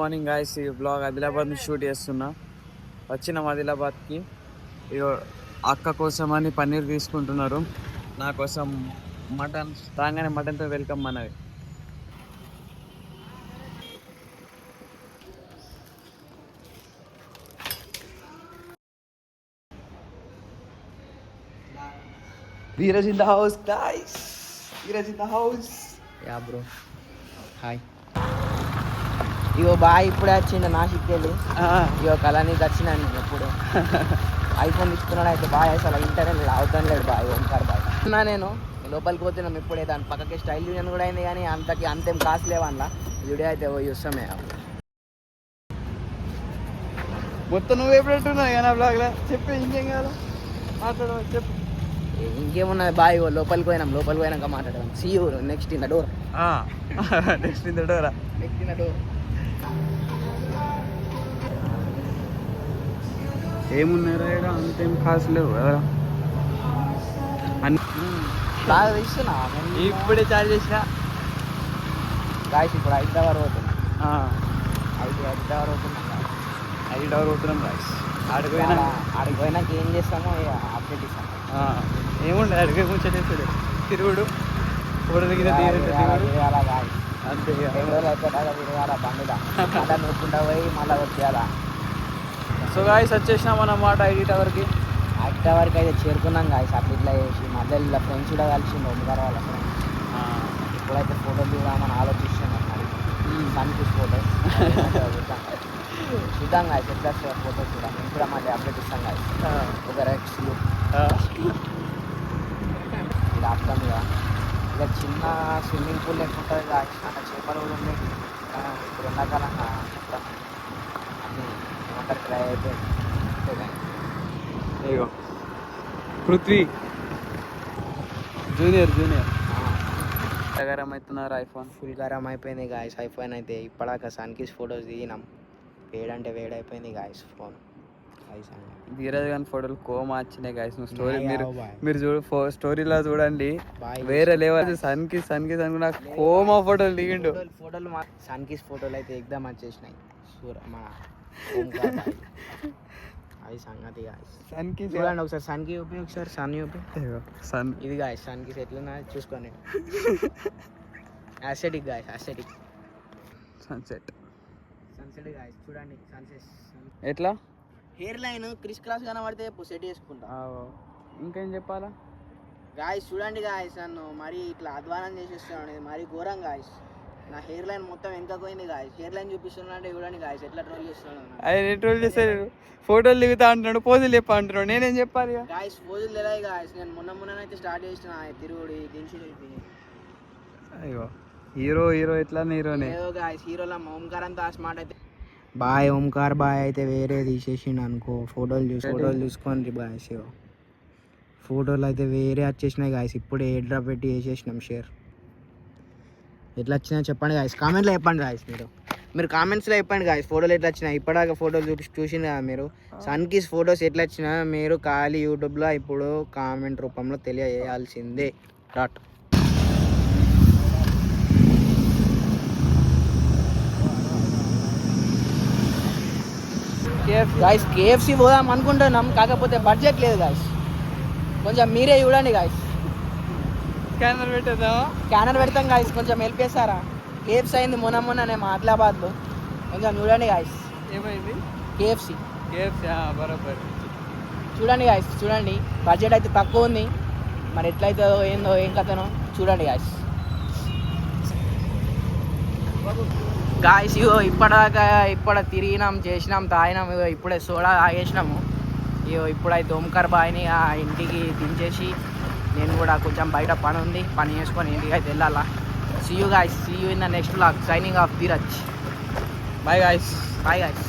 Morning guys, ఈ blog Adilabad నుంచి shoot చేస్తున్నా. వచ్చినాం ఆదిలాబాద్కి. ఇగో అక్క కోసం అని పన్నీర్ తీసుకుంటున్నారు, నా కోసం మటన్. రాగానే మటన్తో వెల్కమ్ మనది. Dheeraj in the house guys, Dheeraj in the house. Yeah bro, hi. ఇగో బాయ్ ఇప్పుడే వచ్చిండు నాసిక్కి వెళ్ళి. ఇగో కళానికి వచ్చినా నేను ఎప్పుడు ఐఫోన్ తీసుకున్నాడు అయితే బాయ్ అసలు ఇంటర్నెట్ అవుతాను లేడు బాయ్. ఓంకార్ బాయ్ అన్నా నేను లోపలికి పోతున్నాం ఇప్పుడే. దాని పక్కకి స్టైల్ యూనియన్ కూడా అయింది కానీ అంతేం కాస్ట్ లేవు అందులో. వీడియో అయితే పోయి వస్తామే. మొత్తం నువ్వు ఎప్పుడంటున్నావు కానీ బ్లాగ్లో చెప్పి ఇంకేం కాదు మాట్లాడమని చెప్పు. ఇంకేమున్నది బాయ్, లోపలికి పోయినాక మాట్లాడదాం. See you next in the door. Next in the door. Next in the door. ఏమున్నారా ఇక్కడ అంతేం కాస్ట్ లేవు కదా. బాగా ఇస్తున్నా ఇప్పుడే చార్జ్ చేసిన గాయస్. ఇప్పుడు హైదరాబాద్ పోతున్నా. హైదరాబాద్ పోతున్నాం గాయస్. ఆడికి పోయినాక ఏం చేస్తామో అప్డేట్ ఇస్తాం. ఏముండదు అడిగే కొంచెం తిరుగుడు తిరగాల గాయస్. అంతే. బెంగళూరు అయిపోయాక తిరగాల బండిలా. మళ్ళీ నొక్కుంటా పోయి మళ్ళీ వచ్చేయాలా. సో గాయస్ వచ్చేసినాం అన్నమాట ఐటీ టవర్కి. ఐటీ టవర్కి అయితే చేరుకున్నాం గాయస్. అట్లా ఇట్లా చేసి మధ్యలో ఫ్రెండ్స్ కూడా కలిసిండు ఓంకార్ వాళ్ళ ఫ్రెండ్స్. ఇప్పుడైతే ఫోటోలు దిగుదామని ఆలోచిస్తున్నాం. మరి సన్కిస్ ఫోటోస్ చూద్దాం గాయస్. ఎట్లా ఫోటోస్ కూడా మేము కూడా మళ్ళీ అప్డేట్ ఇస్తాం గాయస్. ఒక రెక్స్ ఇది అర్థం ఇక చిన్న స్విమ్మింగ్ పూల్ లేకుంటుంది గాయస్. అక్కడ చేపలు కూడా ఉన్నాయి. ఇప్పుడు ఎండాకాలంగా మొత్తం అన్నీ ఏమంటారు ట్రై అయిపోయింది. ఇగో పృథ్వీ జూనియర్ గరం అవుతున్నారు. ఐఫోన్ ఫుల్ గరం అయిపోయింది గాయస్. ఐఫోన్ అయితే ఇప్పటిదాకా సన్కిస్ ఫొటోస్ దిగినాం. వేడంటే వేడైపోయింది గాయస్ ఫోన్. ధీరజ్ గారి ఫోటోలు కోమా వచ్చినాయి గాయస్. స్టోరీ మీరు స్టోరీలో చూడండి, వేరే లేవల్. సన్కిస్ అనుకున్నా కోమా ఫోటోలు దిగిండు. ఫోటోలు సన్కిస్ ఫోటోలు అయితే ఎగ్దాం వచ్చేసినాయి. మా అది సంగతి గాయస్. సన్కిస్ చూడండి ఒకసారి సన్కి చూపి, ఒకసారి సన్ చూపి. సన్ ఇది గాయస్ సన్కిస్ ఎట్లున్నా చూసుకోండి. Ascetic guys, ascetic sunset guys. చూడండి సన్సెట్ ఎట్లా హెయిర్ లైన్ క్రిస్ క్రాస్ కనబడితే సెట్ చేసుకుంటా. ఇంకేం చెప్పాలా గాయస్? చూడండి గాయస్, నన్ను మరీ ఇట్లా అధ్వానం చేసేస్తున్నాను. మరీ ఘోరం గాయస్. నా హెయిర్ లైన్ మొత్తం వెనక పోయింది గాయస్. హెయిర్ లైన్ చూపిస్తున్నా అంటే చూడండి గాయస్ ఎట్లా ట్రోల్ చేస్తున్నాను. ఆయన ట్రోల్ చేశారు. ఫోటోలు దిగుతా అంటున్నాడు, పోజులు చెప్పా అంటున్నాడు. నేనేం చెప్పాలి గాయస్? పోజులు తెలియదు గాయస్. నేను మొన్ననైతే స్టార్ట్ చేసిన తిరుగుడు దించుడు. అయ్యో హీరో ఎట్లా హీరోనే గాయస్. హీరోలో ఓంకార్ అంతా స్మార్ట్ అయితే బాయ్. ఓంకార్ బాయ్ అయితే వేరే తీసేసిండు అనుకో. ఫోటోలు చూసుకోండి గాయస్. ఫోటోలు అయితే వేరే వచ్చేసినాయి గాయస్. ఇప్పుడే ఎయిర్ డ్రాప్ పెట్టి వేసేసినాం షేర్. ఎట్లా వచ్చినా చెప్పండి గాయస్, కామెంట్లో చెప్పండి గాయస్. మీరు కామెంట్స్లో చెప్పండి గాయస్ ఫోటోలు ఎట్లా వచ్చినాయి. ఇప్పటిదాకా ఫోటోలు చూసింది కదా మీరు. సన్కిస్ ఫొటోస్ ఎట్లా వచ్చినా మీరు ఖాళీ యూట్యూబ్లో ఇప్పుడు కామెంట్ రూపంలో తెలియజేయాల్సిందే. Dot guys. కేఎఫ్సి పోదాం అనుకుంటున్నాం, కాకపోతే బడ్జెట్ లేదు గాయస్. కొంచెం మీరే చూడండి గాయస్. స్కానర్ పెడతాం గాయస్, కొంచెం హెల్ప్ చేస్తారా? కేఎఫ్సి అయింది మొన్ననే మా ఆదిలాబాద్లో. కొంచెం చూడండి గాయస్. ఏమైంది? కేఎఫ్సి బరాబర్. చూడండి గాయస్, చూడండి. బడ్జెట్ అయితే తక్కువ ఉంది, మరి ఎట్లయితుందో ఏందో ఏం కథనో చూడండి గాయస్. గాయస్ ఇగో ఇప్పటిదాకా తిరిగినాం, చేసినాం, తాగినాం. ఇగో ఇప్పుడే సోడా తాగేసినాము. ఇగో ఇప్పుడైతే ఓంకార్ బాయ్ని ఇంటికి దించేసి నేను కూడా కొంచెం బయట పని ఉంది, పని చేసుకొని ఇంటికి అయితే వెళ్ళాలా. See you guys, see you in the next vlog. Signing off Dheeraj. Bye guys. Bye guys.